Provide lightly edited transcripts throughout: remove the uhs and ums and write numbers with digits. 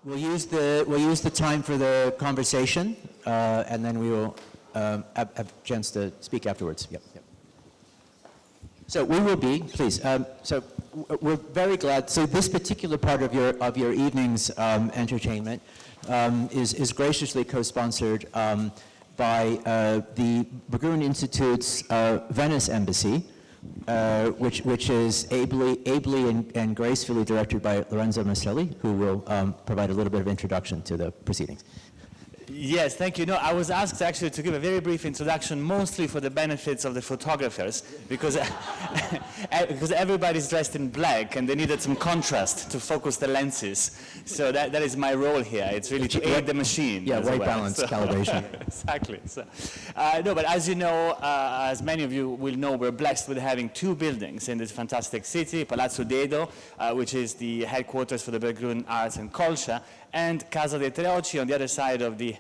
We'll use the time for the conversation, and then we will have a chance to speak afterwards. Yep. So we will be, please. So we're very glad. So this particular part of your evening's entertainment is graciously co-sponsored by the Berggruen Institute's Venice Embassy, which is ably and gracefully directed by Lorenzo Maselli, who will provide a little bit of introduction to the proceedings. Yes, thank you. No, I was asked actually to give a very brief introduction, mostly for the benefits of the photographers, because everybody's dressed in black and they needed some contrast to focus the lenses. So that is my role here. It's really to aid the machine. Yeah, white balance calibration. Exactly. So, no, but as you know, as many of you will know, we're blessed with having two buildings in this fantastic city, Palazzo Diedo, which is the headquarters for the Berggruen Arts and Culture, and Casa dei Treoci on the other side of the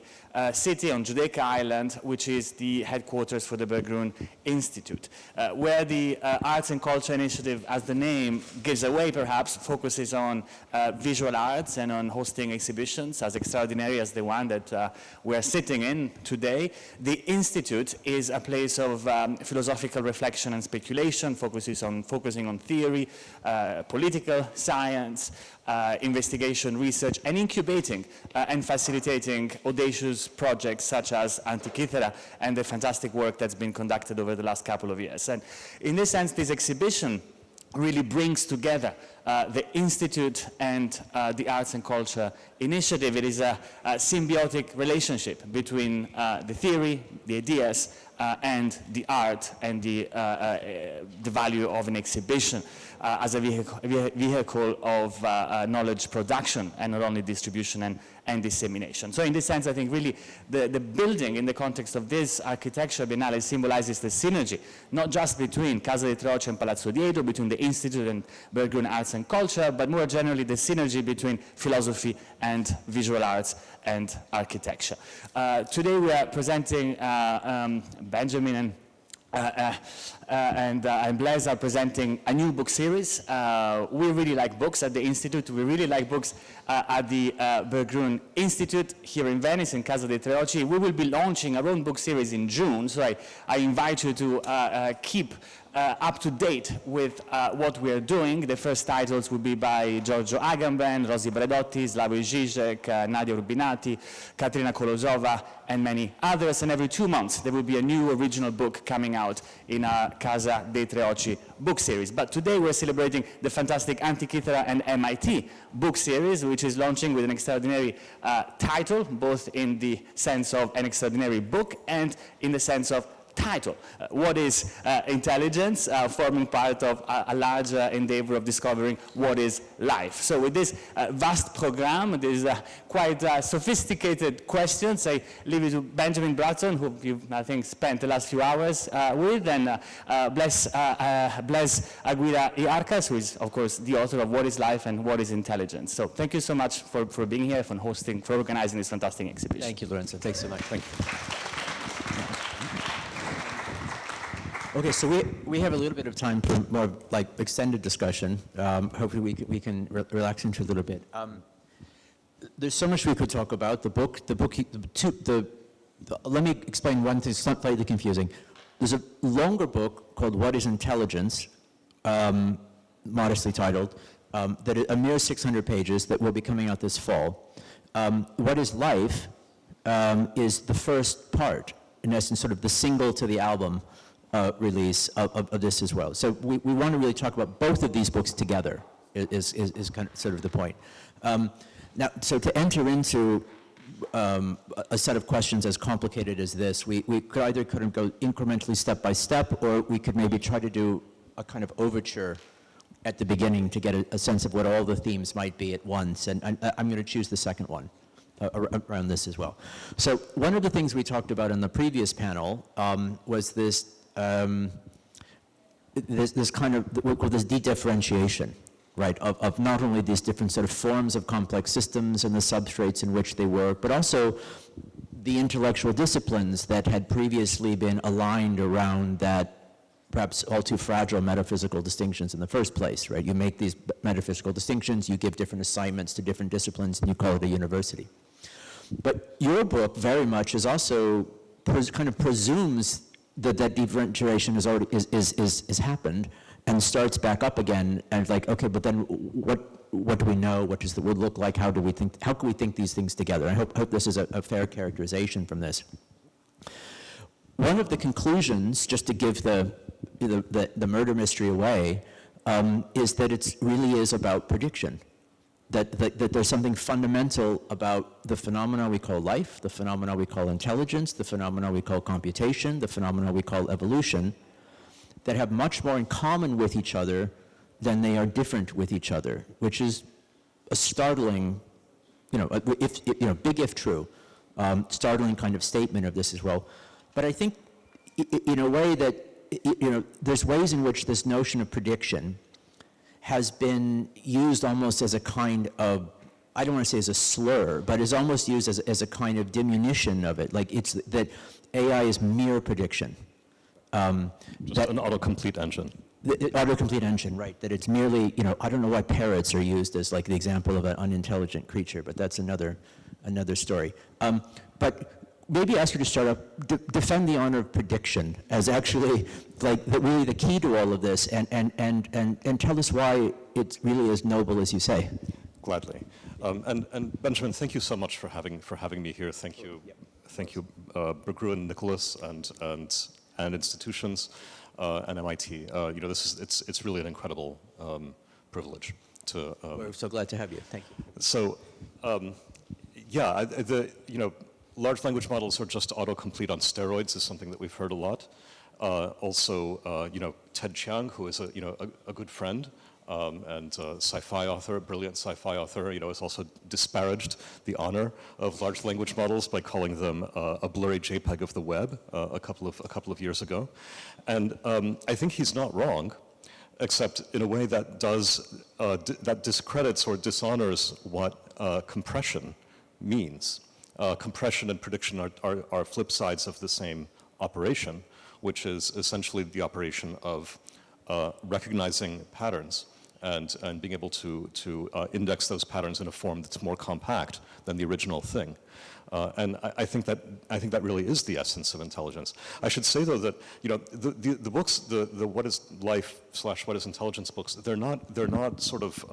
city on Giudecca Island, which is the headquarters for the Berggruen Institute, where the Arts and Culture Initiative, as the name gives away perhaps, focuses on visual arts and on hosting exhibitions as extraordinary as the one that we're sitting in today. The Institute is a place of philosophical reflection and speculation, focusing on theory, political science, investigation, research, and incubating and facilitating audacious projects such as Antikythera and the fantastic work that's been conducted over the last couple of years. And in this sense, this exhibition really brings together the Institute and the Arts and Culture Initiative. It is a symbiotic relationship between the theory, the ideas, and the art and the value of an exhibition as a vehicle of knowledge production and not only distribution and dissemination. So in this sense, I think really the building in the context of this architecture biennale symbolizes the synergy, not just between Casa dei Treoci and Palazzo Diedo, between the Institute and Berggruen Arts and Culture, but more generally the synergy between philosophy and visual arts and architecture. Today we are presenting Benjamin and Blaise are presenting a new book series. We really like books at the Institute. We really like books at the Berggruen Institute here in Venice, in Casa dei Treoci. We will be launching our own book series in June, so I invite you to keep up to date with what we are doing. The first titles will be by Giorgio Agamben, Rosi Bradotti, Slavoj Žižek, Nadia Urbinati, Katerina Kolosova, and many others. And every 2 months, there will be a new original book coming out in our Casa dei Treoci book series. But today, we're celebrating the fantastic Antikythera and MIT book series, which is launching with an extraordinary title, both in the sense of an extraordinary book and in the sense of title. What is intelligence, forming part of a larger endeavor of discovering what is life. So with this vast program, these quite sophisticated questions, I leave it to Benjamin Bratton, who you've, I think, spent the last few hours with, and Blaise Agüera y Arcas, who is, of course, the author of What is Life and What is Intelligence. So thank you so much for being here, for hosting, for organizing this fantastic exhibition. Thank you, Lorenzo. Thanks so much. Thank you. Okay, so we have a little bit of time for more like extended discussion. Hopefully we can relax into a little bit. There's so much we could talk about. Let me explain one thing, it's not slightly confusing. There's a longer book called What is Intelligence, modestly titled, that is a mere 600 pages that will be coming out this fall. What is Life is the first part, in essence, sort of the single to the album release of this as well. So we want to really talk about both of these books together is kind of sort of the point. Now, so to enter into a set of questions as complicated as this, we could either couldn't go incrementally step by step, or we could maybe try to do a kind of overture at the beginning to get a sense of what all the themes might be at once. And I'm going to choose the second one around this as well. So one of the things we talked about in the previous panel was this this kind of this de-differentiation, right, of not only these different sort of forms of complex systems and the substrates in which they work, but also the intellectual disciplines that had previously been aligned around that perhaps all too fragile metaphysical distinctions in the first place, right? You make these metaphysical distinctions, you give different assignments to different disciplines, and you call it a university. But your book very much is also kind of presumes that differentiation is happened and starts back up again, and like, okay, but then what do we know? What does the world look like? How can we think these things together? I hope this is a fair characterization from this. One of the conclusions, just to give the murder mystery away, is that it really is about prediction. That there's something fundamental about the phenomena we call life, the phenomena we call intelligence, the phenomena we call computation, the phenomena we call evolution, that have much more in common with each other than they are different with each other, which is a startling, big if true, startling kind of statement of this as well. But I think in a way that, there's ways in which this notion of prediction has been used almost as a kind of, I don't want to say as a slur, but is almost used as a kind of diminution of it. Like it's that AI is mere prediction. Just an autocomplete engine. The autocomplete engine, right. That it's merely, I don't know why parrots are used as like the example of an unintelligent creature, but that's another story. But maybe ask you to start up, defend the honor of prediction as actually like really the key to all of this, and tell us why it's really as noble as you say. Gladly. And Benjamin, thank you so much for having me here. Thank you, Berggruen, Nicholas, and institutions, and MIT. It's really an incredible privilege to. We're so glad to have you. Thank you. So, large language models are just autocomplete on steroids is something that we've heard a lot. Ted Chiang, who is a good friend and sci-fi author, a brilliant sci-fi author, has also disparaged the honor of large language models by calling them a blurry JPEG of the web a couple of years ago. And I think he's not wrong, except in a way that that discredits or dishonors what compression means. Compression and prediction are flip sides of the same operation, which is essentially the operation of recognizing patterns and being able to index those patterns in a form that's more compact than the original thing. And I think that really is the essence of intelligence. I should say though that the books, the What is Life / What is Intelligence books, they're not sort of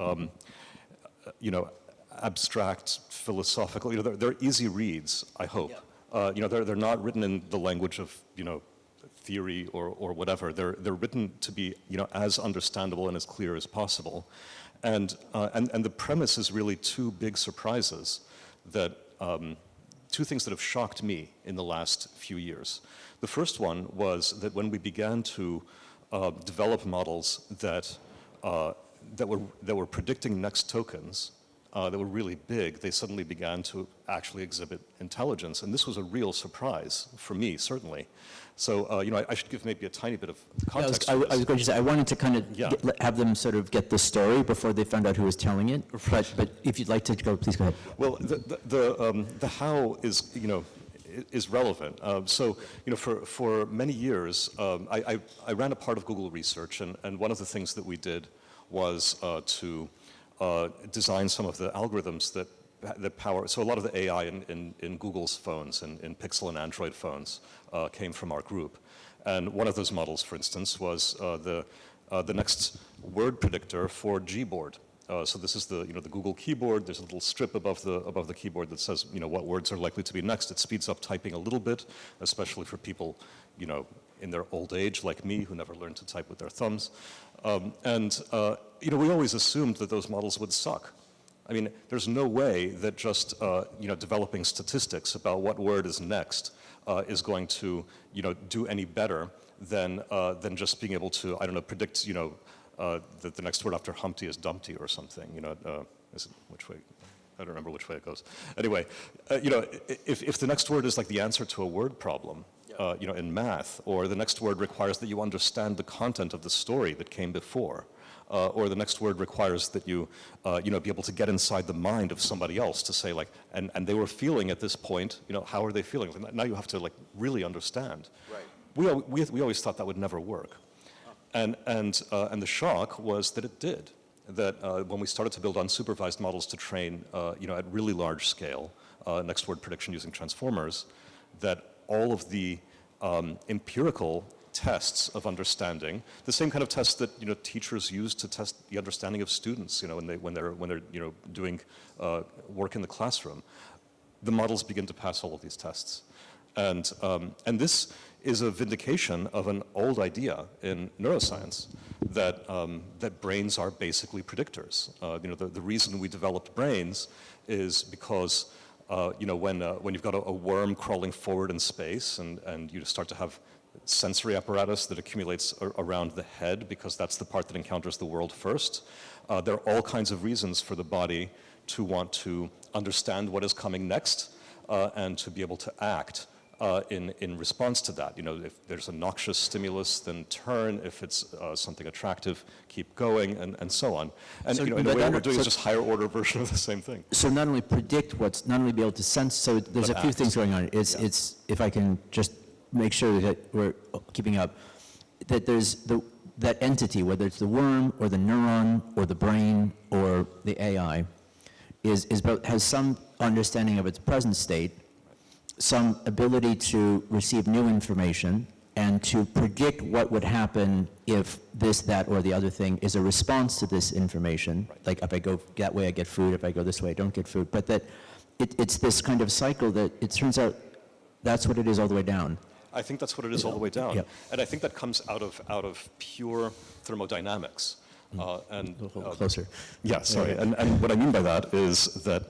abstract, philosophical. They're easy reads, I hope. Yeah. They're not written in the language of theory or whatever. They're written to be as understandable and as clear as possible. And the premise is really two big surprises that two things that have shocked me in the last few years. The first one was that when we began to develop models that were predicting next tokens. That were really big, they suddenly began to actually exhibit intelligence. And this was a real surprise for me, certainly. So, I should give maybe a tiny bit of context. I was going to say, I wanted to kind of have them sort of get the story before they found out who was telling it. But if you'd like to go, please go ahead. Well, the how is relevant. For many years, I ran a part of Google Research, and one of the things that we did was to design some of the algorithms that power. So a lot of the AI in Google's phones and in Pixel and Android phones came from our group. And one of those models, for instance, was the next word predictor for Gboard. So this is the Google keyboard. There's a little strip above the keyboard that says what words are likely to be next. It speeds up typing a little bit, especially for people in their old age like me who never learned to type with their thumbs. We always assumed that those models would suck. I mean, there's no way that just developing statistics about what word is next is going to do any better than just being able to predict that the next word after Humpty is Dumpty or something. Which way? I don't remember which way it goes. Anyway, if the next word is like the answer to a word problem, in math, or the next word requires that you understand the content of the story that came before, or the next word requires that you, be able to get inside the mind of somebody else to say and they were feeling at this point, how are they feeling? Now you have to really understand. Right. We always thought that would never work. And the shock was that it did. That when we started to build unsupervised models to train, at really large scale, next word prediction using transformers, that all of the empirical tests of understanding, the same kind of tests that teachers use to test the understanding of students, when they're doing work in the classroom, the models begin to pass all of these tests, and this is a vindication of an old idea in neuroscience that that brains are basically predictors. The reason we developed brains is because when you've got a worm crawling forward in space and you start to have sensory apparatus that accumulates around the head because that's the part that encounters the world first. There are all kinds of reasons for the body to want to understand what is coming next and to be able to act in response to that. If there's a noxious stimulus, then turn. If it's something attractive, keep going, and so on. And So, in a but way, that- what we're doing so- is just higher order version of the same thing. So not only predict not only be able to sense, so there's But a few act. things going on. It's if I can just make sure that we're keeping up, that there's that entity, whether it's the worm or the neuron or the brain or the AI, has some understanding of its present state, some ability to receive new information, and to predict what would happen if this, that, or the other thing is a response to this information. Right. Like if I go that way, I get food. If I go this way, I don't get food. But that it's this kind of cycle that it turns out that's what it is all the way down. I think that's what it is all the way down. Yep. And I think that comes out of pure thermodynamics. A little closer. Yeah, sorry. And what I mean by that is that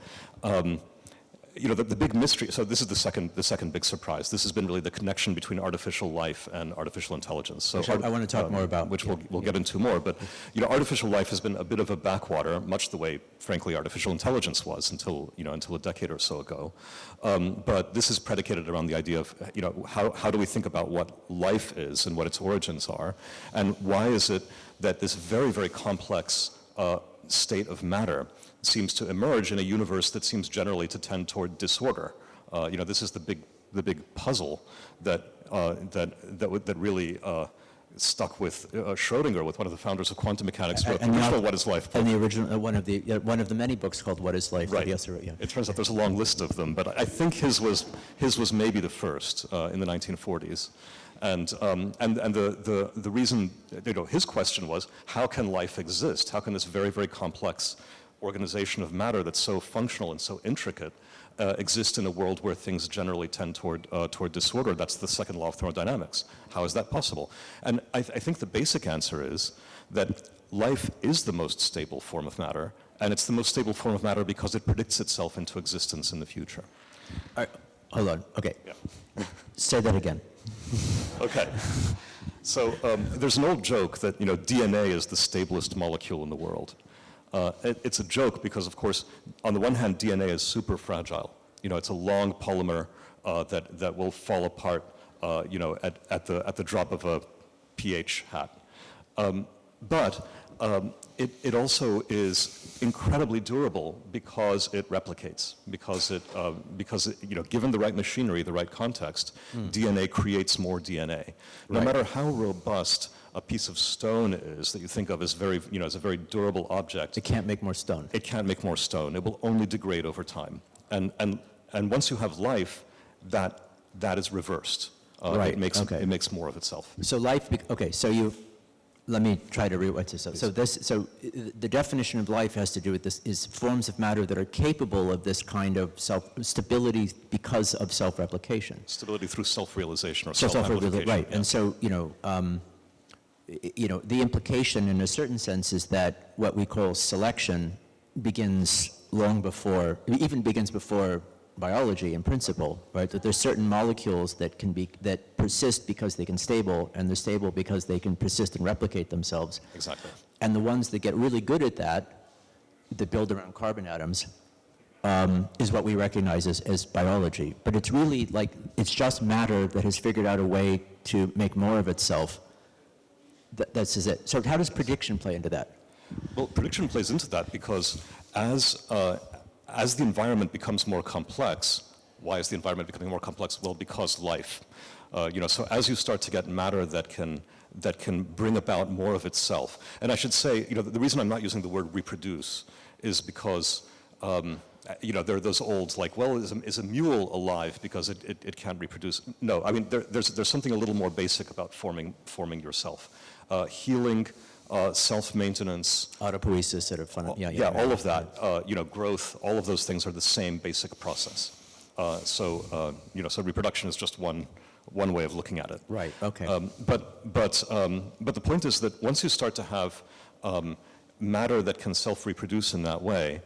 the big mystery, so this is the second big surprise. This has been really the connection between artificial life and artificial intelligence. So Which I want to talk more about. which we'll get into more. But artificial life has been a bit of a backwater, much the way, frankly, artificial intelligence was until a decade or so ago. But this is predicated around the idea of how do we think about what life is and what its origins are, and why is it that this very, very complex state of matter seems to emerge in a universe that seems generally to tend toward disorder. This is the big puzzle that really stuck with Schrödinger, with one of the founders of quantum mechanics, wrote the original What is Life book. And the original one of the many books called What is Life? Right. Yes, yeah. It turns out there's a long list of them, but I think his was maybe the first in the 1940s. And the reason, his question was, how can life exist? How can this very, very complex organization of matter that's so functional and so intricate exist in a world where things generally tend toward disorder? That's the second law of thermodynamics. How is that possible? And I think the basic answer is that life is the most stable form of matter, and it's the most stable form of matter because it predicts itself into existence in the future. All right, hold on. Okay. Yeah. Say that again. Okay. So there's an old joke that DNA is the stablest molecule in the world. It's a joke because, of course, on the one hand, DNA is super fragile. It's a long polymer that will fall apart, at the drop of a pH hat. But it also is incredibly durable because it replicates. Because given the right machinery, the right context, DNA creates more DNA. No Right. matter how robust a piece of stone is that you think of as as a very durable object, It can't make more stone. it can't make more stone. It will only degrade over time. And once you have life, that is reversed. Right, It makes more of itself. So life, let me try to rewrite this up. So the definition of life has to do with this, is forms of matter that are capable of this kind of stability because of self-replication. Stability through self-realization or Self-replication, self-amplification. right. Yeah. And so, the implication in a certain sense is that what we call selection begins even begins before biology in principle, right? That there's certain molecules that persist because they can stable, and they're stable because they can persist and replicate themselves. Exactly. And the ones that get really good at that build around carbon atoms, is what we recognize as biology. But it's really it's just matter that has figured out a way to make more of itself. That's it. So how does prediction play into that? Well, prediction plays into that because as the environment becomes more complex, why is the environment becoming more complex? Well, because life. So as you start to get matter that can that can bring about more of itself. And I should say, the reason I'm not using the word reproduce is because, there are those old, like, well, is a mule alive because it can't reproduce? No, I mean, there's something a little more basic about forming yourself. Healing, self-maintenance. Autopoiesis, sort of fun. All of that, growth, all of those things are the same basic process. So reproduction is just one way of looking at it. Right, okay. But the point is that once you start to have matter that can self-reproduce in that way,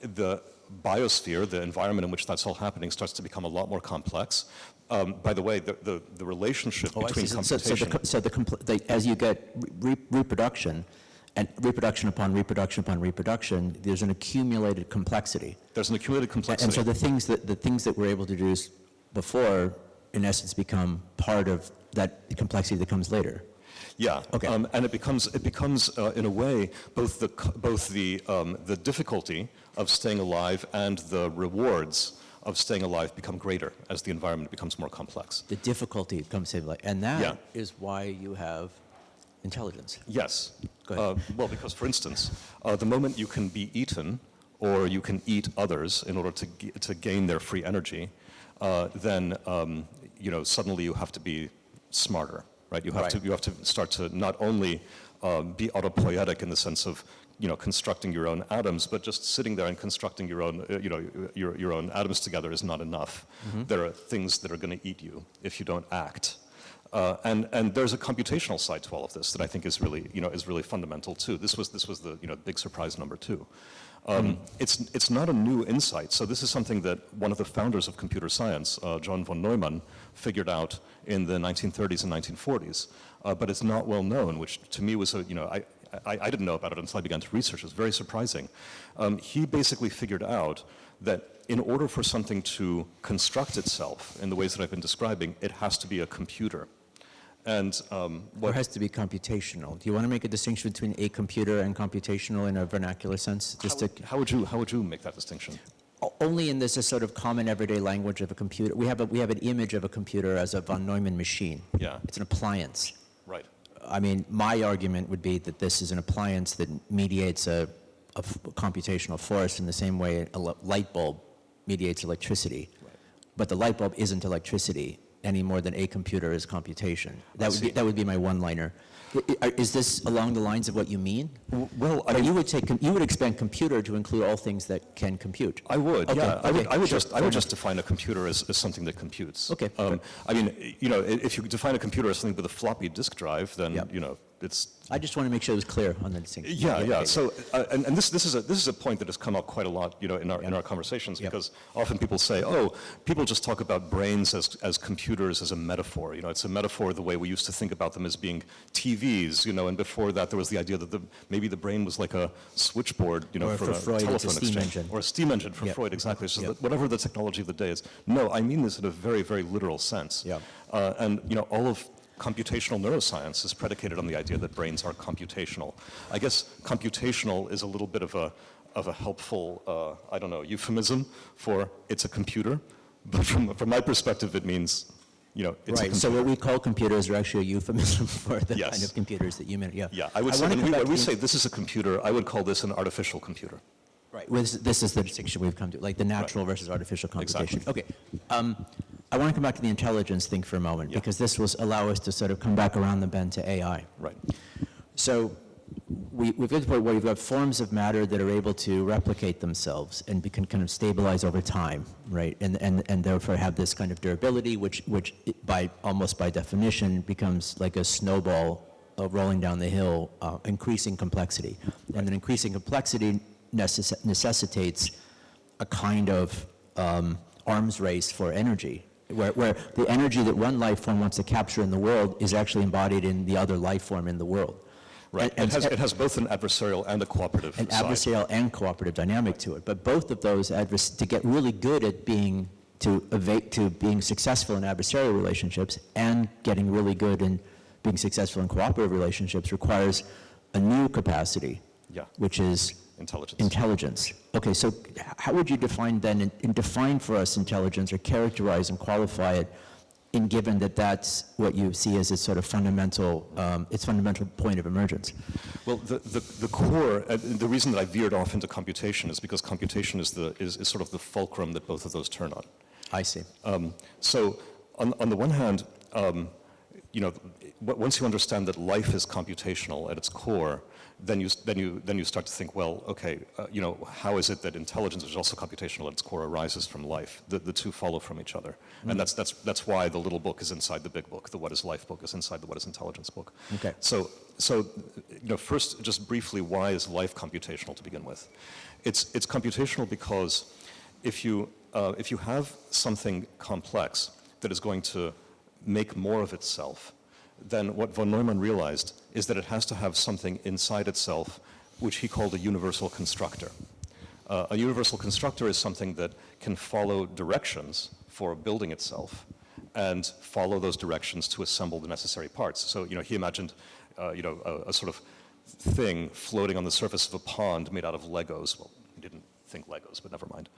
the biosphere, the environment in which that's all happening, starts to become a lot more complex. By the way, the relationship between computation... as you get reproduction, and reproduction upon reproduction upon reproduction, there's an accumulated complexity. There's an accumulated complexity. And so the things that we're able to do before, in essence, become part of that complexity that comes later. Yeah. Okay. And it becomes in a way both the difficulty of staying alive and the rewards of staying alive become greater as the environment becomes more complex. The difficulty becomes and that is why you have intelligence. Yes. Go ahead. Well, because for instance, the moment you can be eaten or you can eat others in order to gain their free energy, then suddenly you have to be smarter. Right? You have to start to not only be autopoietic in the sense of constructing your own atoms, but just sitting there and constructing your own your own atoms together is not enough. Mm-hmm. There are things that are going to eat you if you don't act. And there's a computational side to all of this that I think is really fundamental too. This was the big surprise number 2. It's not a new insight. So this is something that one of the founders of computer science, John von Neumann, figured out in the 1930s and 1940s. But it's not well known, which to me was I didn't know about it until I began to research. It was very surprising. He basically figured out that in order for something to construct itself in the ways that I've been describing, it has to be a computer. And or it has to be computational. Do you want to make a distinction between a computer and computational in a vernacular sense? How would you make that distinction? Only in this sort of common everyday language of a computer. We have an image of a computer as a von Neumann machine. Yeah. It's an appliance. Right. I mean, my argument would be that this is an appliance that mediates a computational force in the same way a light bulb mediates electricity. Right. But the light bulb isn't electricity any more than a computer is computation. That would be my one-liner. Is this along the lines of what you mean? Well, you would expand computer to include all things that can compute. I would. Okay. Yeah. Okay. I would just define a computer as something that computes. Okay. I mean, if you define a computer as something with a floppy disk drive, then it's. I just want to make sure it was clear on the distinction. Yeah. Okay. So, and this is a point that has come up quite a lot, in our conversations, because often people say, people just talk about brains as computers as a metaphor. It's a metaphor the way we used to think about them as being TVs. And before that there was the idea that maybe the brain was like a switchboard, for a Freud, telephone it's a steam exchange, engine. or a steam engine for Freud, exactly. So that whatever the technology of the day is. No, I mean this in a very, very literal sense. Yeah. And all of computational neuroscience is predicated on the idea that brains are computational. I guess computational is a little bit of a helpful, euphemism for it's a computer. But from my perspective, it means, it's a computer. So what we call computers are actually a euphemism for the kind of computers that you meant. Yeah. Yeah, I would say when we say this is a computer, I would call this an artificial computer. Right. Well, this is the distinction we've come to, like the natural versus artificial computation. Exactly. Okay. I want to come back to the intelligence thing for a moment, because this will allow us to sort of come back around the bend to AI. Right. So we've got to the point where you've got forms of matter that are able to replicate themselves and can kind of stabilize over time, right? And therefore have this kind of durability, which almost by definition becomes like a snowball rolling down the hill, increasing complexity. And then increasing complexity necessitates a kind of arms race for energy, where the energy that one life form wants to capture in the world is actually embodied in the other life form in the world. Right. It has both an adversarial and a cooperative side. Adversarial and cooperative dynamic to it. But both of those, to get really good at being successful in adversarial relationships and getting really good in being successful in cooperative relationships requires a new capacity, which is intelligence. Okay, so how would you define then, and define for us intelligence, or characterize and qualify it in given that that's what you see as its sort of fundamental, its fundamental point of emergence? Well, the core, the reason that I veered off into computation is because computation is sort of the fulcrum that both of those turn on. I see. So on the one hand, once you understand that life is computational at its core, then you start to think, well, okay, how is it that intelligence, which is also computational at its core, arises from life? The two follow from each other, and that's why the little book is inside the big book. The What is Life book is inside the What is Intelligence book. Okay. So first, just briefly, why is life computational to begin with? It's computational because if you have something complex that is going to make more of itself, then what von Neumann realized is that it has to have something inside itself which he called a universal constructor. A universal constructor is something that can follow directions for building itself and follow those directions to assemble the necessary parts. So, he imagined, a sort of thing floating on the surface of a pond made out of Legos. Well, he didn't think Legos, but never mind.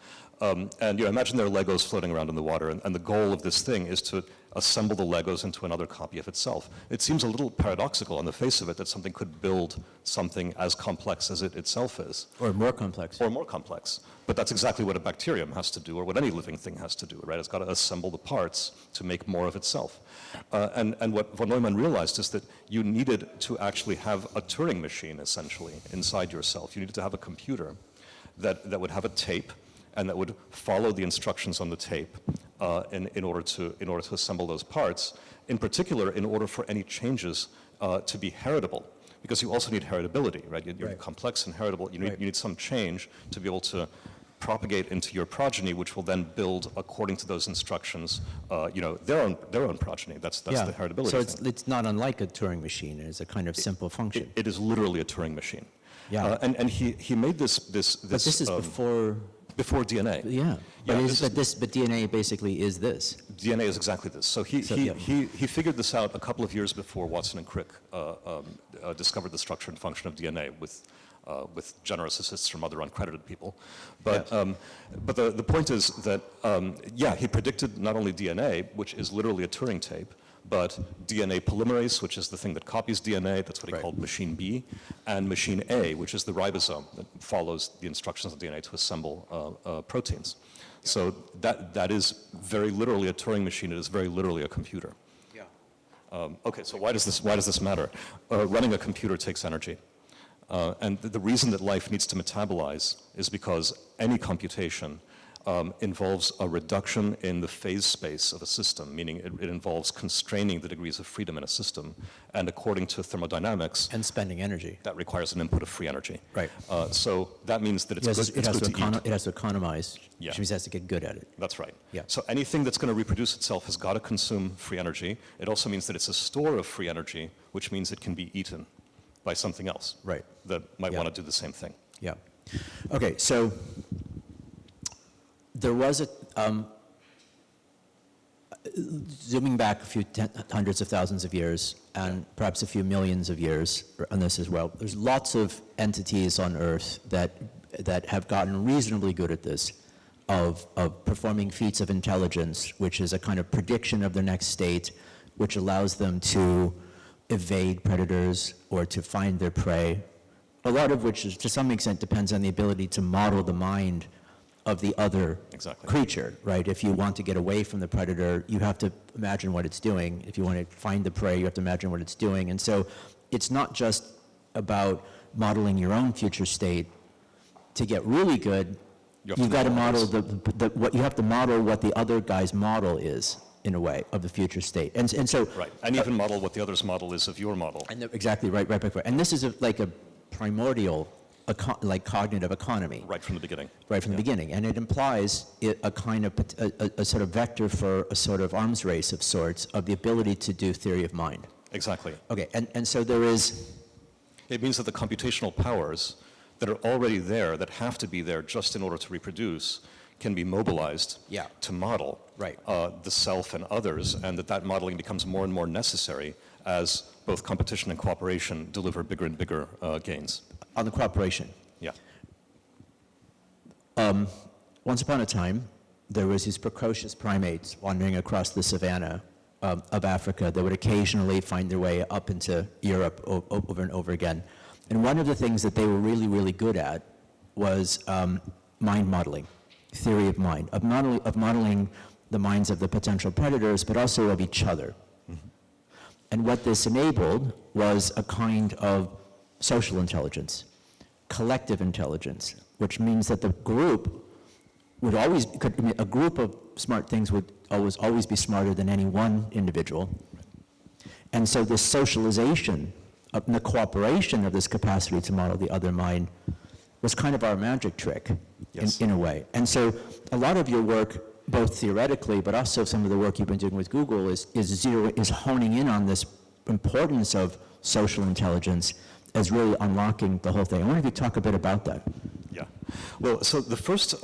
And imagine there are Legos floating around in the water, and the goal of this thing is to assemble the Legos into another copy of itself. It seems a little paradoxical on the face of it that something could build something as complex as it itself is. Or more complex. Or more complex. But that's exactly what a bacterium has to do, or what any living thing has to do, right? It's got to assemble the parts to make more of itself. And what von Neumann realized is that you needed to actually have a Turing machine, essentially, inside yourself. You needed to have a computer that would have a tape and that would follow the instructions on the tape in order to assemble those parts. In particular, in order for any changes to be heritable, because you also need heritability, right? You're complex and heritable. You need some change to be able to propagate into your progeny, which will then build according to those instructions, their own progeny. That's the heritability. So it's not unlike a Turing machine. It's a kind of simple function. It is literally a Turing machine. Yeah. And he made this. But this is before DNA. Yeah. But DNA basically is this. DNA is exactly this. So he figured this out a couple of years before Watson and Crick discovered the structure and function of DNA with generous assists from other uncredited people. But the point is that he predicted not only DNA, which is literally a Turing tape, but DNA polymerase, which is the thing that copies DNA, that's what he called machine B, and machine A, which is the ribosome that follows the instructions of DNA to assemble proteins. So that is very literally a Turing machine. It is very literally a computer. Yeah. Okay, so why does this matter? Running a computer takes energy. And the reason that life needs to metabolize is because any computation involves a reduction in the phase space of a system, meaning it involves constraining the degrees of freedom in a system. And according to thermodynamics... And spending energy. That requires an input of free energy. Right. So that means that it has to economize, which means it has to get good at it. That's right. Yeah. So anything that's going to reproduce itself has got to consume free energy. It also means that it's a store of free energy, which means it can be eaten by something else. Right. That might want to do the same thing. Yeah. Okay, so... There was zooming back a few hundreds of thousands of years, and perhaps a few millions of years on this as well, there's lots of entities on Earth that have gotten reasonably good at this, of performing feats of intelligence, which is a kind of prediction of their next state, which allows them to evade predators or to find their prey, a lot of which is, to some extent, depends on the ability to model the mind of the other creature, right? If you want to get away from the predator, you have to imagine what it's doing. If you want to find the prey, you have to imagine what it's doing. And so it's not just about modeling your own future state. To get really good, you've got to model you have to model what the other guy's model is, in a way, of the future state. And so... Right, and even model what the other's model is of your model. And exactly, right. And this is like a primordial cognitive economy. Right from the beginning. Right from the beginning. And it implies a kind of, a sort of vector for a sort of arms race of sorts of the ability to do theory of mind. Exactly. Okay, and so there is... It means that the computational powers that are already there, that have to be there just in order to reproduce, can be mobilized to model the self and others, and that modeling becomes more and more necessary as both competition and cooperation deliver bigger and bigger gains. On the cooperation. Yeah. Once upon a time, there was these precocious primates wandering across the savannah of Africa that would occasionally find their way up into Europe over and over again. And one of the things that they were really, really good at was mind modeling, theory of mind, of modeling the minds of the potential predators, but also of each other. Mm-hmm. And what this enabled was a kind of social intelligence, collective intelligence, which means that the group would always, a group of smart things would always be smarter than any one individual. And so this socialization, of the cooperation of this capacity to model the other mind was kind of our magic trick, yes, in a way. And so a lot of your work, both theoretically, but also some of the work you've been doing with Google is honing in on this importance of social intelligence as really unlocking the whole thing. I wonder if you talk a bit about that. Yeah. Well, so the first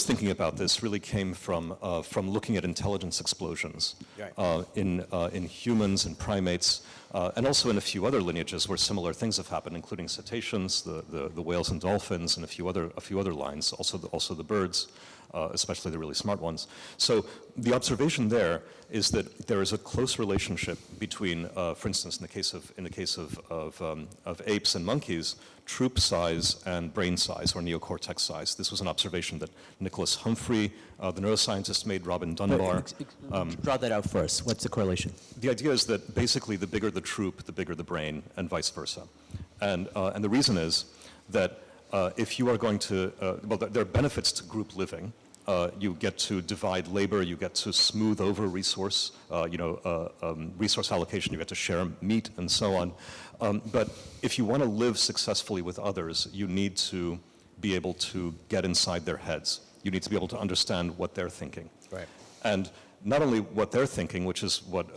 thinking about this really came from looking at intelligence explosions, right, in humans and primates, and also in a few other lineages where similar things have happened, including cetaceans, the whales and dolphins, and a few other lines, also the birds, especially the really smart ones. So the observation there is that there is a close relationship between, for instance, in the case of apes and monkeys, troop size and brain size, or neocortex size. This was an observation that Nicholas Humphrey, the neuroscientist, made. Robin Dunbar. Draw that out first. What's the correlation? The idea is that basically the bigger the troop, the bigger the brain, and vice versa. And the reason is that if you are going to, well, there are benefits to group living. You get to divide labor, you get to smooth over resource allocation, you get to share meat and so on. But if you want to live successfully with others, you need to be able to get inside their heads. You need to be able to understand what they're thinking. Right. And not only what they're thinking, which is what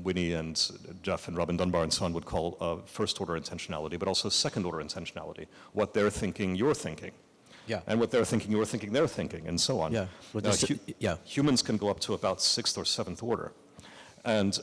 Winnie and Jeff and Robin Dunbar and so on would call first-order intentionality, but also second-order intentionality. What they're thinking, you're thinking. Yeah. And what they're thinking, you're thinking, they're thinking, and so on. Yeah. Well, humans can go up to about sixth or seventh order. And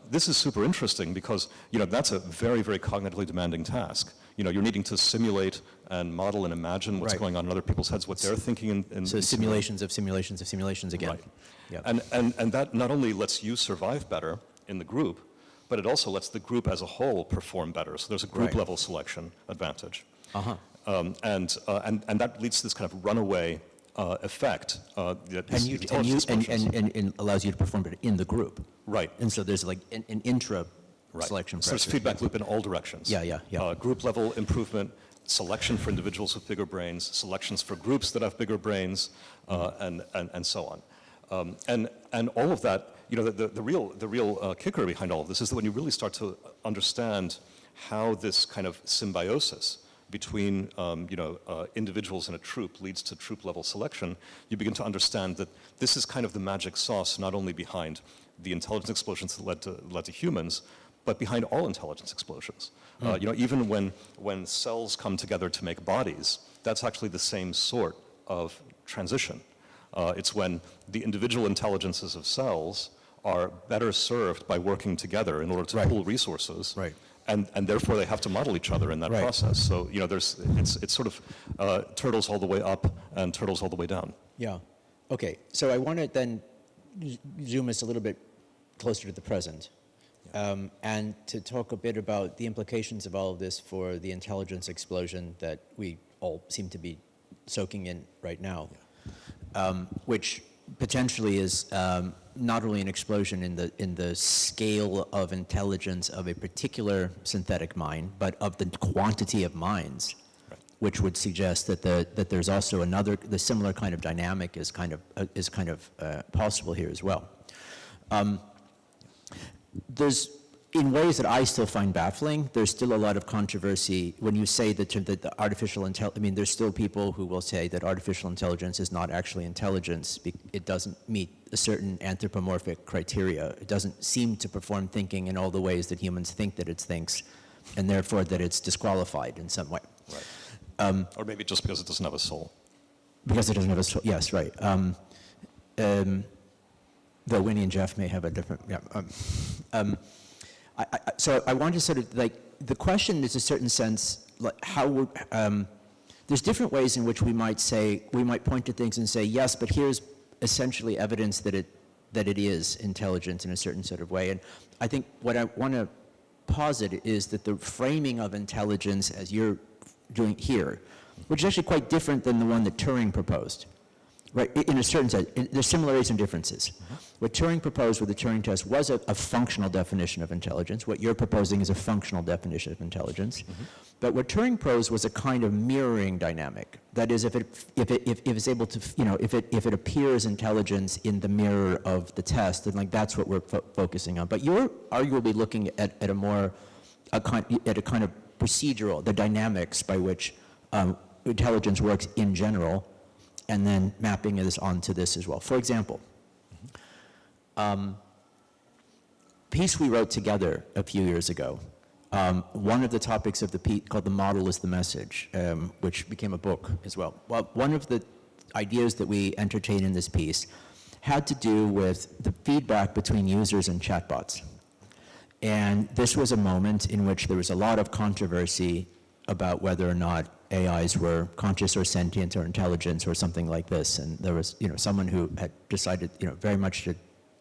this is super interesting because, that's a very, very cognitively demanding task. You're needing to simulate and model and imagine what's going on in other people's heads, what they're thinking. So simulations of simulations of simulations again. Right. Yeah. And that not only lets you survive better in the group, but it also lets the group as a whole perform better. So there's a group level selection advantage. Uh-huh. And that leads to this kind of runaway effect. And allows you to perform better in the group. Right. And so there's like an intra selection. So there's feedback loop in all directions. Yeah. Group level improvement, selection for individuals with bigger brains, selections for groups that have bigger brains, and so on. And all of that, the real kicker behind all of this is that when you really start to understand how this kind of symbiosis between individuals in a troop leads to troop-level selection, you begin to understand that this is kind of the magic sauce not only behind the intelligence explosions that led to humans, but behind all intelligence explosions. Even when cells come together to make bodies, that's actually the same sort of transition. It's when the individual intelligences of cells are better served by working together in order to pool resources. Right. And therefore they have to model each other in that process. So it's sort of turtles all the way up and turtles all the way down. Yeah. Okay. So I want to then zoom us a little bit closer to the present, and to talk a bit about the implications of all of this for the intelligence explosion that we all seem to be soaking in right now, which potentially is not only an explosion in the scale of intelligence of a particular synthetic mind, but of the quantity of minds, which would suggest that there's also the similar kind of dynamic is kind of possible here as well. There's, in ways that I still find baffling, there's still a lot of controversy when you say that the artificial intelligence, there's still people who will say that artificial intelligence is not actually intelligence. It doesn't meet a certain anthropomorphic criteria. It doesn't seem to perform thinking in all the ways that humans think that it thinks, and therefore that it's disqualified in some way. Right. Or maybe just because it doesn't have a soul. Because it doesn't have a soul, yes, right. Though Winnie and Jeff may have a different, so I want to sort of the question is a certain sense, how would, there's different ways in which we might point to things and say, yes, but here's essentially evidence that it is intelligent in a certain sort of way. And I think what I want to posit is that the framing of intelligence as you're doing here, which is actually quite different than the one that Turing proposed, right? In a certain sense, there's similarities and differences. What Turing proposed with the Turing test was a functional definition of intelligence. What you're proposing is a functional definition of intelligence. But what Turing proposed was a kind of mirroring dynamic. That is, if it's able to, if it appears intelligence in the mirror of the test, then like that's what we're focusing on. But you're arguably looking at a kind of procedural, the dynamics by which intelligence works in general, and then mapping this onto this as well. For example, piece we wrote together a few years ago. One of the topics of the piece called "The Model is the Message," which became a book as well. Well, one of the ideas that we entertained in this piece had to do with the feedback between users and chatbots. And this was a moment in which there was a lot of controversy about whether or not AIs were conscious or sentient or intelligent or something like this. And there was, someone who had decided, very much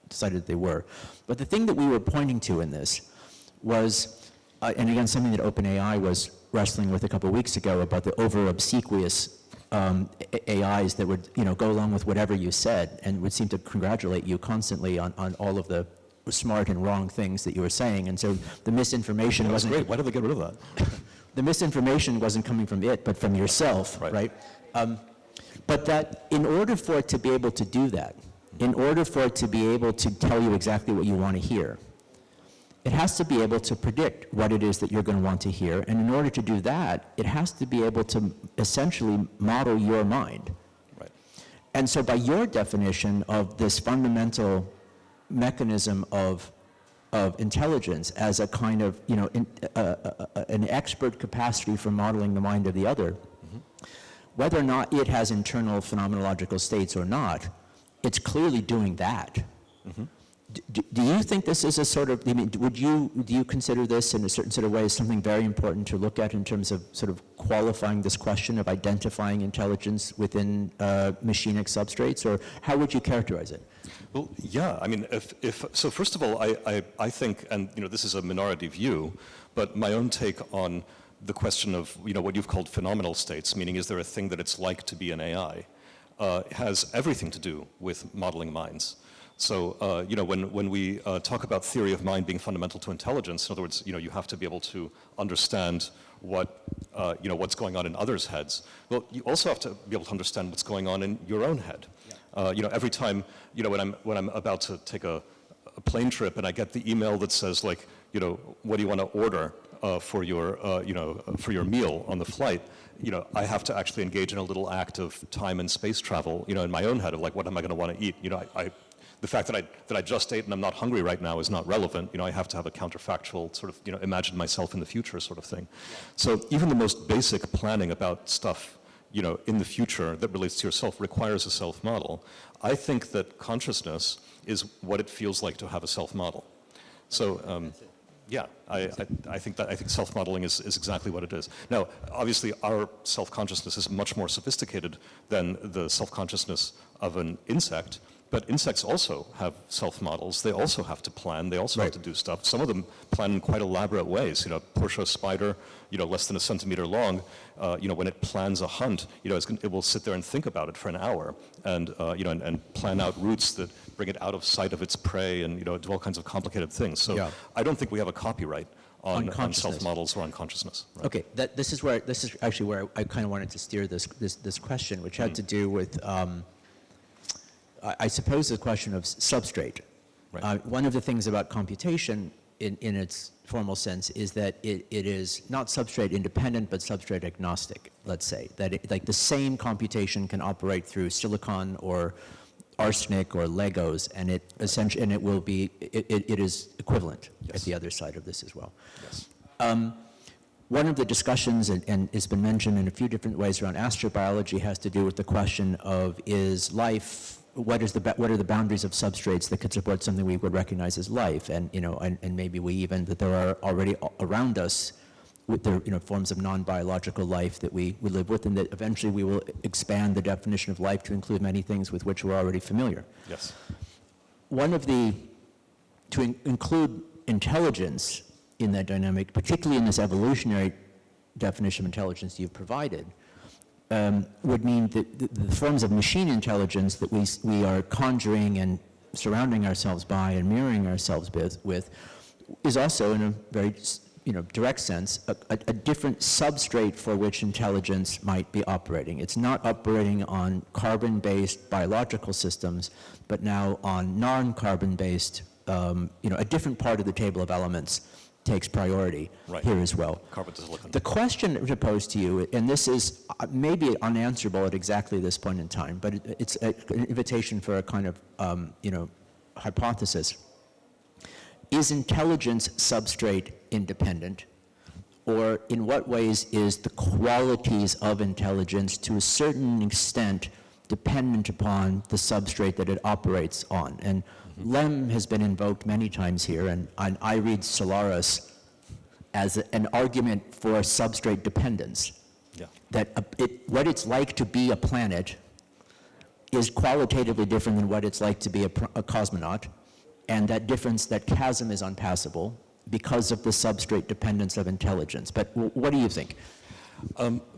decided they were. But the thing that we were pointing to in this was, and again, something that OpenAI was wrestling with a couple of weeks ago about the over-obsequious AIs that would, go along with whatever you said and would seem to congratulate you constantly on all of the smart and wrong things that you were saying. And so the misinformation wasn't... Great. Why did they get rid of that? The misinformation wasn't coming from it, but from yourself, right? But that in order for it to be able to do that, in order for it to be able to tell you exactly what you want to hear, it has to be able to predict what it is that you're going to want to hear. And in order to do that, it has to be able to essentially model your mind. Right. And so by your definition of this fundamental mechanism of intelligence as a kind of, an expert capacity for modeling the mind of the other, whether or not it has internal phenomenological states or not, it's clearly doing that. Do you think this is a sort of, do you consider this in a certain sort of way as something very important to look at in terms of sort of qualifying this question of identifying intelligence within machinic substrates, or how would you characterize it? Well, yeah, so first of all, I think, and this is a minority view, but my own take on the question of, what you've called phenomenal states, meaning is there a thing that it's like to be an AI, has everything to do with modeling minds. So, when we talk about theory of mind being fundamental to intelligence, in other words, you have to be able to understand what's going on in others' heads. Well, you also have to be able to understand what's going on in your own head. Every time, when I'm about to take a plane trip and I get the email that says, like, what do you want to order for your meal on the flight? I have to actually engage in a little act of time and space travel, in my own head of like, what am I going to want to eat? The fact that I just ate and I'm not hungry right now is not relevant. I have to have a counterfactual sort of, imagine myself in the future sort of thing. So even the most basic planning about stuff, in the future that relates to yourself requires a self-model. I think that consciousness is what it feels like to have a self-model. So, yeah, I think self-modeling is exactly what it is. Now, obviously, our self-consciousness is much more sophisticated than the self-consciousness of an insect. But insects also have self-models. They also have to plan. They also have to do stuff. Some of them plan in quite elaborate ways. Portia spider, less than a centimeter long, when it plans a hunt, it will sit there and think about it for an hour and, and plan out routes that bring it out of sight of its prey and, do all kinds of complicated things. So I don't think we have a copyright on self-models or on consciousness. Right? Okay, this is actually where I kind of wanted to steer this question, which had to do with, I suppose, the question of substrate. Right. One of the things about computation in its formal sense is that it is not substrate independent, but substrate agnostic, let's say. That like the same computation can operate through silicon or arsenic or Legos, and it essentially, and it will be, it is equivalent at the other side of this as well. Yes. One of the discussions, and it's been mentioned in a few different ways around astrobiology, has to do with the question of, is life, what are the boundaries of substrates that could support something we would recognize as life? And, and maybe that there are already around us with their, forms of non-biological life that we live with, and that eventually we will expand the definition of life to include many things with which we're already familiar. Yes. To include intelligence in that dynamic, particularly in this evolutionary definition of intelligence you've provided, would mean that the forms of machine intelligence that we are conjuring and surrounding ourselves by and mirroring ourselves with is also, in a very direct sense, a different substrate for which intelligence might be operating. It's not operating on carbon-based biological systems, but now on non-carbon-based, a different part of the table of elements takes priority here as well. Carbon to silicon. The question to pose to you, and this is maybe unanswerable at exactly this point in time, but it's an invitation for a kind of, hypothesis. Is intelligence substrate independent? Or in what ways is the qualities of intelligence to a certain extent dependent upon the substrate that it operates on? And Lem has been invoked many times here, and I read Solaris as an argument for substrate dependence. Yeah. That what it's like to be a planet is qualitatively different than what it's like to be a cosmonaut, and that difference, that chasm, is unpassable because of the substrate dependence of intelligence. But what do you think?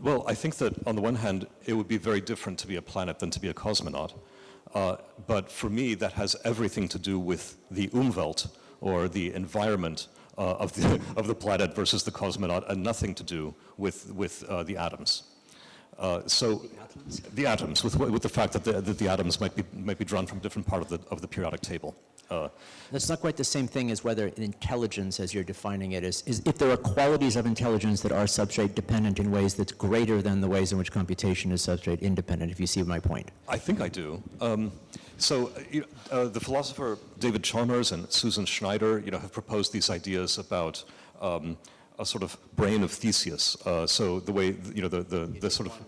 Well, I think that on the one hand, it would be very different to be a planet than to be a cosmonaut. But for me, that has everything to do with the Umwelt, or the environment of the planet versus the cosmonaut, and nothing to do with the atoms. The atoms, with the fact that the atoms might be drawn from a different part of the periodic table. That's not quite the same thing as whether intelligence, as you're defining it, is if there are qualities of intelligence that are substrate dependent in ways that's greater than the ways in which computation is substrate independent, if you see my point. I think I do. The philosopher David Chalmers and Susan Schneider, have proposed these ideas about a sort of brain of Theseus. So the way, the sort of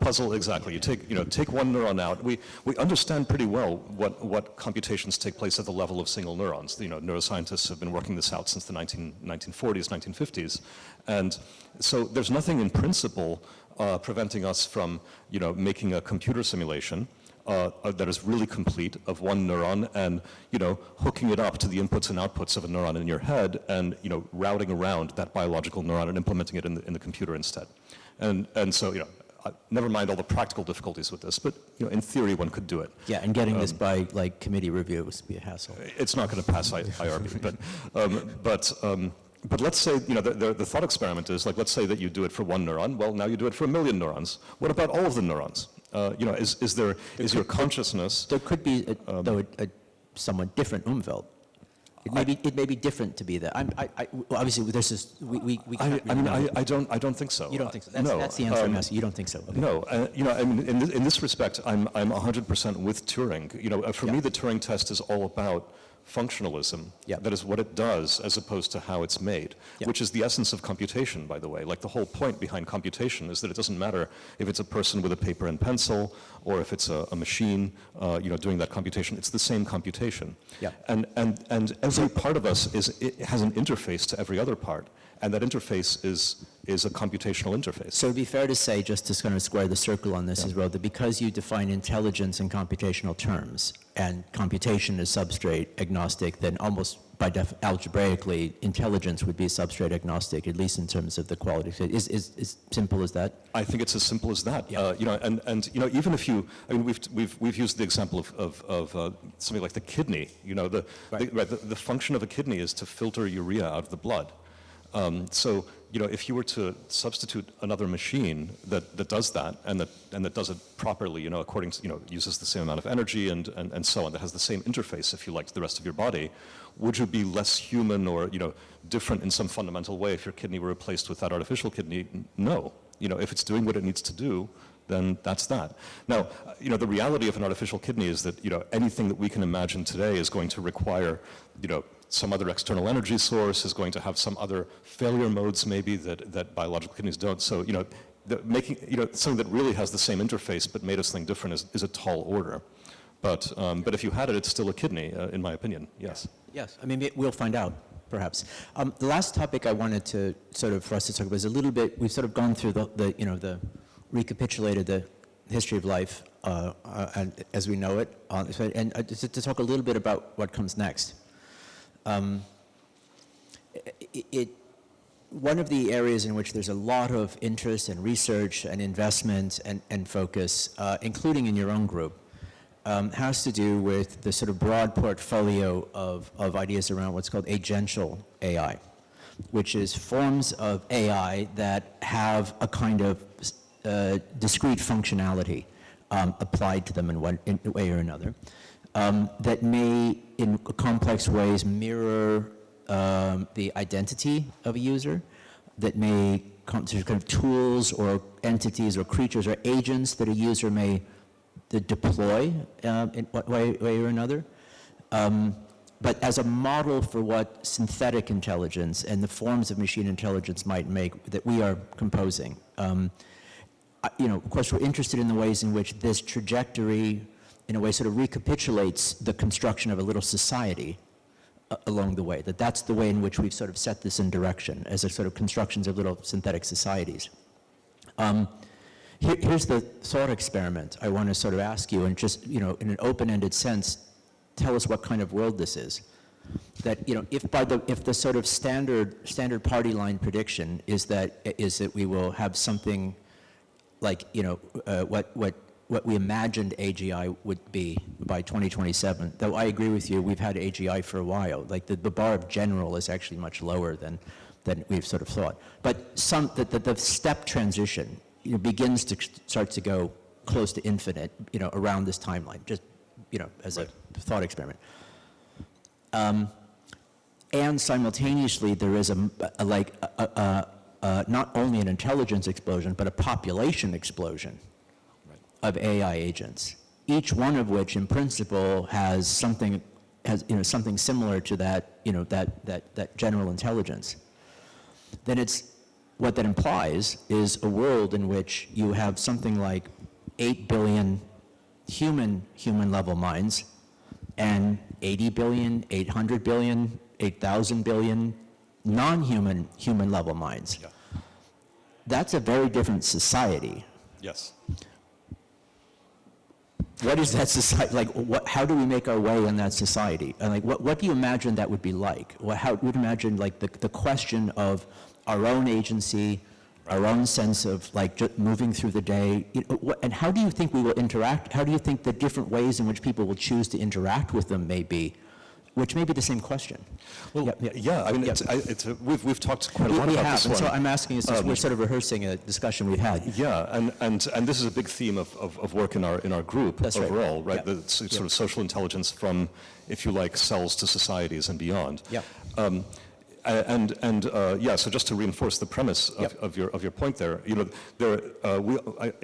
puzzle, exactly. You take one neuron out. We understand pretty well what computations take place at the level of single neurons. Neuroscientists have been working this out since the 1940s, 1950s. And so there's nothing in principle preventing us from, making a computer simulation that is really complete of one neuron and, hooking it up to the inputs and outputs of a neuron in your head and, routing around that biological neuron and implementing it in the computer instead. And so, never mind all the practical difficulties with this, but in theory one could do it. Yeah, and getting this by committee review would be a hassle. It's not going to pass IRB, but let's say the thought experiment is let's say that you do it for one neuron. Well, now you do it for 1 million neurons. What about all of the neurons? Is your consciousness? There could be though a somewhat different Umwelt. It may be different to be that. Obviously, this is we. I don't think so. You don't think so? No. That's the answer I'm asking. You don't think so? Okay. No. In this respect, I'm 100% with Turing. For me, the Turing test is all about functionalism. Yeah. That is what it does, as opposed to how it's made. Yeah. Which is the essence of computation, by the way. The whole point behind computation is that it doesn't matter if it's a person with a paper and pencil, or if it's a machine, doing that computation. It's the same computation. Yeah. And every part of us has an interface to every other part, and that interface is a computational interface. So it'd be fair to say, just to kind of square the circle on this as well, that because you define intelligence in computational terms, and computation is substrate agnostic, then almost by algebraically, intelligence would be substrate agnostic, at least in terms of the quality. Is simple as that? I think it's as simple as that. Yeah. Even if we've used the example of something like the kidney. The function of a kidney is to filter urea out of the blood. So if you were to substitute another machine that does that and that does it properly, according to, uses the same amount of energy and so on, that has the same interface, if you like, to the rest of your body, would you be less human or different in some fundamental way if your kidney were replaced with that artificial kidney? No. If it's doing what it needs to do, then that's that. Now, the reality of an artificial kidney is that anything that we can imagine today is going to require some other external energy source, is going to have some other failure modes maybe that biological kidneys don't. So making something that really has the same interface but made us think different is a tall order. But if you had it, it's still a kidney, in my opinion. Yes. Yes. I mean, we'll find out. perhaps. The last topic I wanted to for us to talk about is a little bit, we've sort of gone through recapitulated the history of life and as we know it, and to talk a little bit about what comes next. One of the areas in which there's a lot of interest and research and investment and focus, including in your own group, has to do with the sort of broad portfolio of ideas around what's called agential AI, which is forms of AI that have a kind of discrete functionality applied to them in one way or another, that may, in complex ways, mirror the identity of a user, that may come to kind of tools or entities or creatures or agents that a user may deploy in one way or another. But as a model for what synthetic intelligence and the forms of machine intelligence might make that we are composing. Of course, we're interested in the ways in which this trajectory, in a way, sort of recapitulates the construction of a little society along the way, that's the way in which we've sort of set this in direction as a sort of constructions of little synthetic societies. Here's the thought experiment I want to sort of ask you, and just, in an open-ended sense, tell us what kind of world this is. That, if the sort of standard party line prediction is that we will have something like, what we imagined AGI would be by 2027, though I agree with you, we've had AGI for a while. Like the bar of general is actually much lower than we've sort of thought. But the step transition, begins to start to go close to infinite, around this timeline, just, as a thought experiment. And simultaneously, there is not only an intelligence explosion, but a population explosion of AI agents, each one of which, in principle, has something similar to that, that general intelligence. Then what that implies is a world in which you have something like 8 billion human level minds and 80 billion, 800 billion, 8,000 billion non-human level minds. Yeah. That's a very different society. Yes. What is that society, how do we make our way in that society? And what do you imagine that would be like? How would you imagine the question of our own agency, our own sense of just moving through the day, and how do you think we will interact? How do you think the different ways in which people will choose to interact with them may be? Which may be the same question. Well, I mean, we've talked quite a lot about this one. And so I'm asking, we're sort of rehearsing a discussion we've had. Yeah, and this is a big theme of work in our group. That's overall, right? The sort of social intelligence from, if you like, cells to societies and beyond. Yeah. So just to reinforce the premise of your point there, in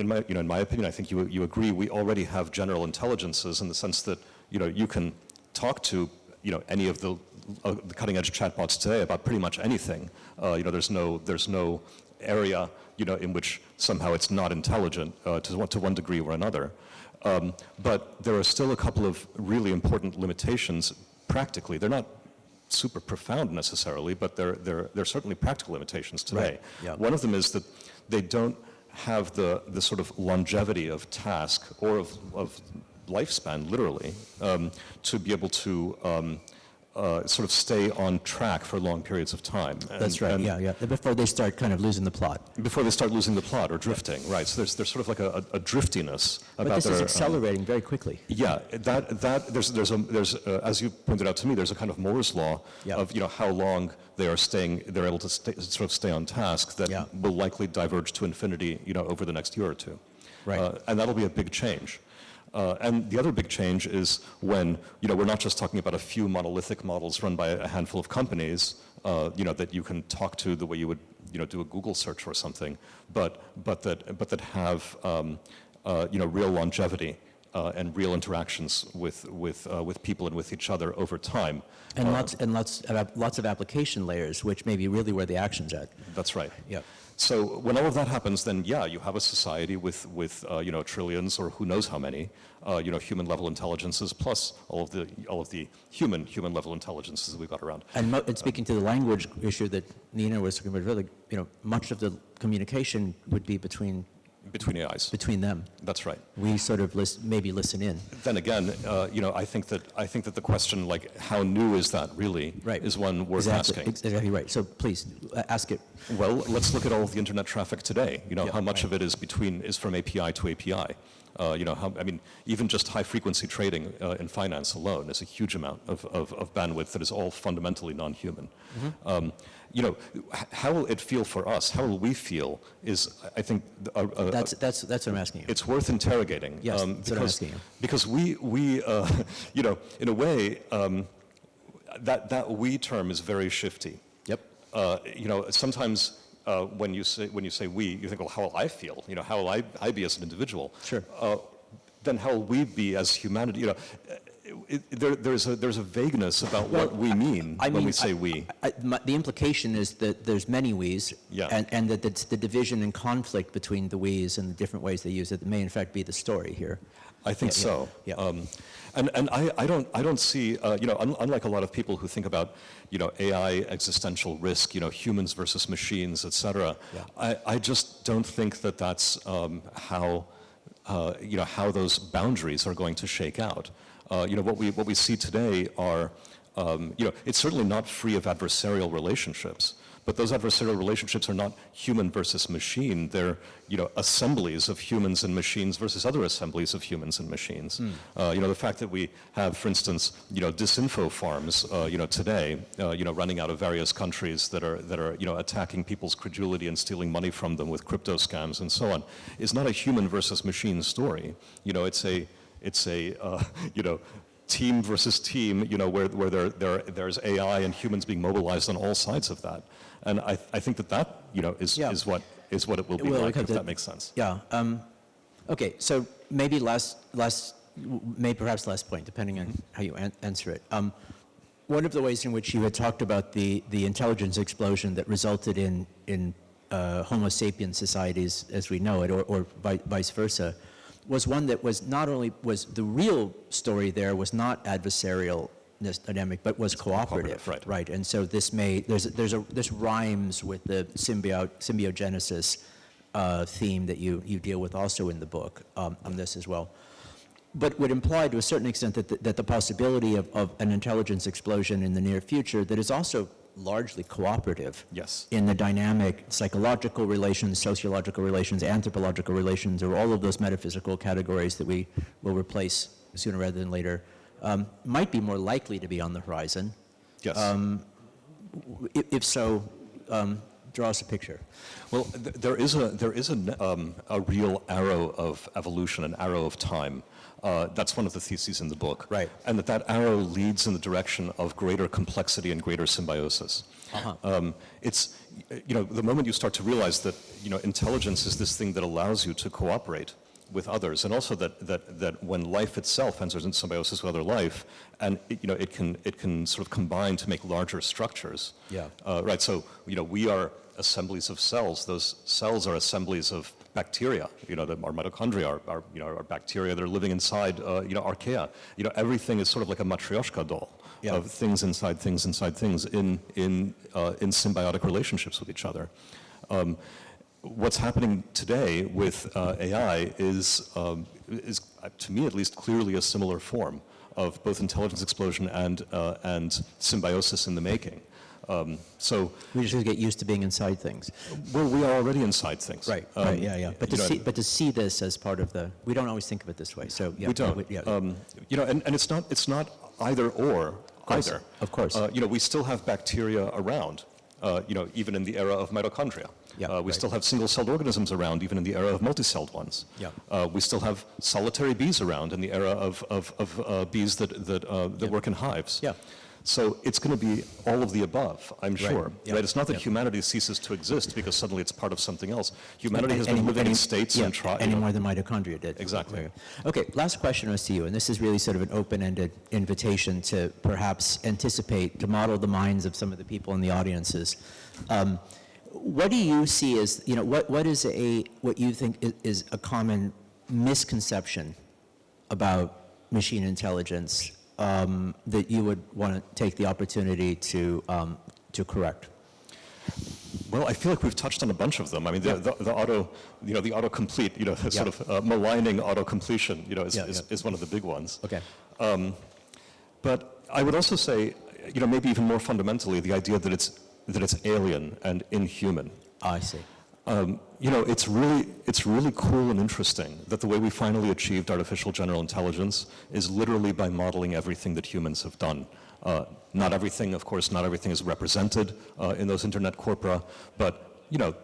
my opinion, I think you agree, we already have general intelligences in the sense that you can talk to any of the cutting-edge chatbots today about pretty much anything. There's no area in which somehow it's not intelligent to one degree or another. But there are still a couple of really important limitations practically. They're not super profound necessarily, but they're certainly practical limitations today. Right. Yeah. One of them is that they don't have the sort of longevity of task or of lifespan, literally, to be able to sort of stay on track for long periods of time. That's right, yeah. Before they start kind of losing the plot. Before they start losing the plot or drifting, right. So there's sort of like a driftiness about But this is accelerating very quickly. Yeah, there's as you pointed out to me, there's a kind of Moore's law of how long they're able to sort of stay on task that will likely diverge to infinity, over the next year or two. Right. And that'll be a big change. And the other big change is when, we're not just talking about a few monolithic models run by a handful of companies, that you can talk to the way you would, do a Google search or something, but that have, real longevity and real interactions with people and with each other over time. And lots of application layers, which may be really where the action's at. That's right. Yeah. So when all of that happens, then yeah, you have a society with trillions or who knows how many human level intelligences plus all of the human level intelligences we've got around. And speaking to the language issue that Nina was talking about, really, much of the communication would be between AIs. Between them. That's right. We sort of maybe listen in. Then again, I think that the question, like, how new is that really, right, is one worth asking. Exactly right. So please ask it. Well, let's look at all of the internet traffic today. How much right. of it is from API to API. Even just high frequency trading in finance alone is a huge amount of bandwidth that is all fundamentally non-human. Mm-hmm. How will it feel for us? How will we feel? Is, I think, that's what I'm asking you. It's worth interrogating. Yes, that's what I'm asking you. Because we in a way, that we term is very shifty. Yep. Sometimes when you say we, you think, well, how will I feel? How will I be as an individual? Sure. Then how will we be as humanity? There's a vagueness about what we mean when we say we. The implication is that there's many we's, yeah. and that it's the division and conflict between the we's and the different ways they use it that may in fact be the story here. I think so. Yeah. And I don't see, unlike a lot of people who think about, AI existential risk, humans versus machines, et cetera, yeah. I just don't think that that's how those boundaries are going to shake out. What we see today are, it's certainly not free of adversarial relationships, but those adversarial relationships are not human versus machine. They're, assemblies of humans and machines versus other assemblies of humans and machines. The fact that we have, for instance, disinfo farms, today, running out of various countries that are, attacking people's credulity and stealing money from them with crypto scams and so on, is not a human versus machine story. It's a team versus team, where there's AI and humans being mobilized on all sides of that. And I think that is what it will be like, if that makes sense. Yeah. Okay. So maybe perhaps last point, depending on how you answer it. One of the ways in which you had talked about the intelligence explosion that resulted in Homo sapien societies as we know it, or vice versa, was one that was not only was the real story there was not adversarial dynamic, but was cooperative, right? And so this rhymes with the symbiogenesis theme that you deal with also in the book on this as well, but would imply to a certain extent that the possibility of an intelligence explosion in the near future that is also largely cooperative. Yes. In the dynamic psychological relations, sociological relations, anthropological relations, or all of those metaphysical categories that we will replace sooner rather than later, might be more likely to be on the horizon. Yes. If so, draw us a picture. Well, there is a real arrow of evolution, an arrow of time. That's one of the theses in the book. Right. And that arrow leads in the direction of greater complexity and greater symbiosis. Uh-huh. It's, the moment you start to realize that, intelligence is this thing that allows you to cooperate with others, and also that when life itself enters into symbiosis with other life, and it can sort of combine to make larger structures. Yeah. Right. So we are assemblies of cells. Those cells are assemblies of bacteria. Our mitochondria are bacteria that are living inside archaea. Everything is sort of like a matryoshka doll. Yeah. Of things inside things inside things in symbiotic relationships with each other. What's happening today with AI is, to me at least, clearly a similar form of both intelligence explosion and symbiosis in the making. So we just get used to being inside things. Well, we are already inside things. Right. Yeah. But to see this as part of we don't always think of it this way. So yeah, we don't. And it's not either or either. Of course. We still have bacteria around. Even in the era of mitochondria. Yeah, we still have single-celled organisms around, even in the era of multi-celled ones. Yeah. We still have solitary bees around in the era of bees that work in hives. Yeah. So it's going to be all of the above, I'm sure. Yeah. Right? It's not that Yeah. humanity ceases to exist because suddenly it's part of something else. Humanity has been living in states and any more than mitochondria did. Exactly. Okay, last question was to you, and this is really sort of an open-ended invitation to perhaps anticipate, to model the minds of some of the people in the audiences. What do you see as, what you think is a common misconception about machine intelligence that you would want to take the opportunity to correct? Well, I feel like we've touched on a bunch of them. I mean, the autocomplete, sort of maligning autocompletion, is one of the big ones. Okay. But I would also say, maybe even more fundamentally, the idea that it's alien and inhuman. I see. It's really cool and interesting that the way we finally achieved artificial general intelligence is literally by modeling everything that humans have done. Not everything, of course, not everything is represented in those internet corpora, but,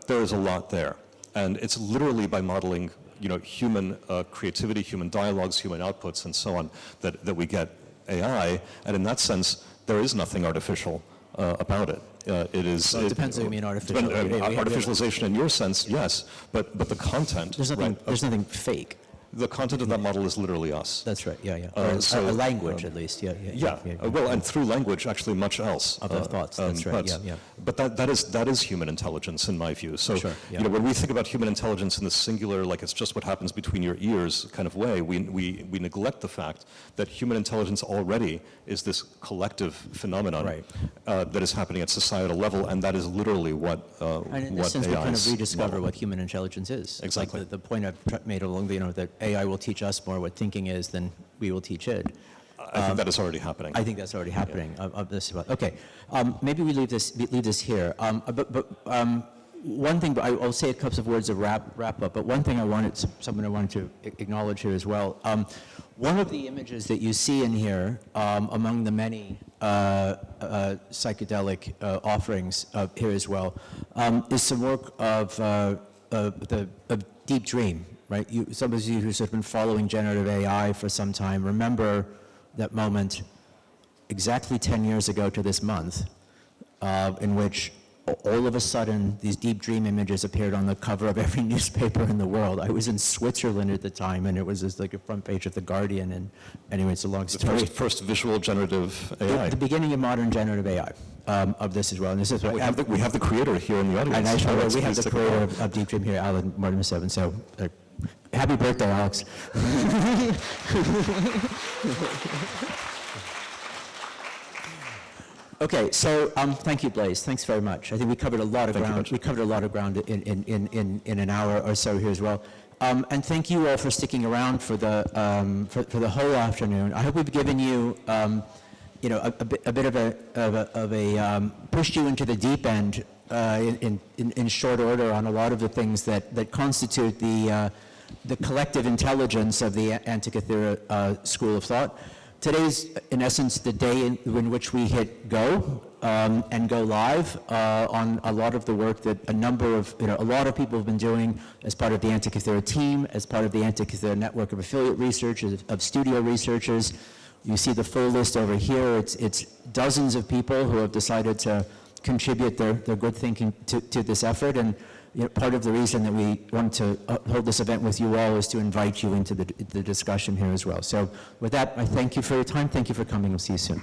there is a lot there. And it's literally by modeling, human creativity, human dialogues, human outputs, and so on, that we get AI. And in that sense, there is nothing artificial about it. It is. Well, it depends what you mean artificial. Artificialization in your sense, yes, but the content. There's nothing fake. The content of that model is literally us. That's right. Yeah. Or a language, at least. Yeah. Well, and through language, actually, much else. Other thoughts. That's right. But that is human intelligence, in my view. So, sure, yeah. When we think about human intelligence in the singular, like it's just what happens between your ears kind of way, we neglect the fact that human intelligence already is this collective phenomenon that is happening at societal level, and that is literally what And in this sense, we kind of rediscover what human intelligence is. Exactly. Like the point I've made along, that AI will teach us more what thinking is than we will teach it. I think that is already happening. I think that's already happening. Okay, maybe we leave this here. One thing, I'll say a couple of words of wrap up. But one thing I wanted to acknowledge here as well. One of the images that you see in here, among the many psychedelic offerings here as well, is some work of Deep Dream. Right? Some of you who have been following generative AI for some time remember that moment exactly 10 years ago to this month in which all of a sudden these Deep Dream images appeared on the cover of every newspaper in the world. I was in Switzerland at the time, and it was just like a front page of The Guardian, and anyway, it's a long story. The first visual generative AI. The beginning of modern generative AI. Of this as well, and this is what we have the creator here in the audience. And we have the creator of Deep Dream here, Alan Mortimer. So, happy birthday, Alex! Okay, so thank you, Blaise. Thanks very much. I think we covered a lot of ground. We covered a lot of ground in an hour or so here as well. And thank you all for sticking around for the whole afternoon. I hope we've given you. A bit of a pushed you into the deep end in short order on a lot of the things that constitute the collective intelligence of the Antikythera school of thought. Today's, in essence, the day in which we hit go and go live on a lot of the work that a lot of people have been doing as part of the Antikythera team, as part of the Antikythera network of affiliate researchers, of studio researchers. You see the full list over here. It's dozens of people who have decided to contribute their good thinking to this effort. And part of the reason that we want to hold this event with you all is to invite you into the discussion here as well. So with that, I thank you for your time. Thank you for coming. We'll see you soon.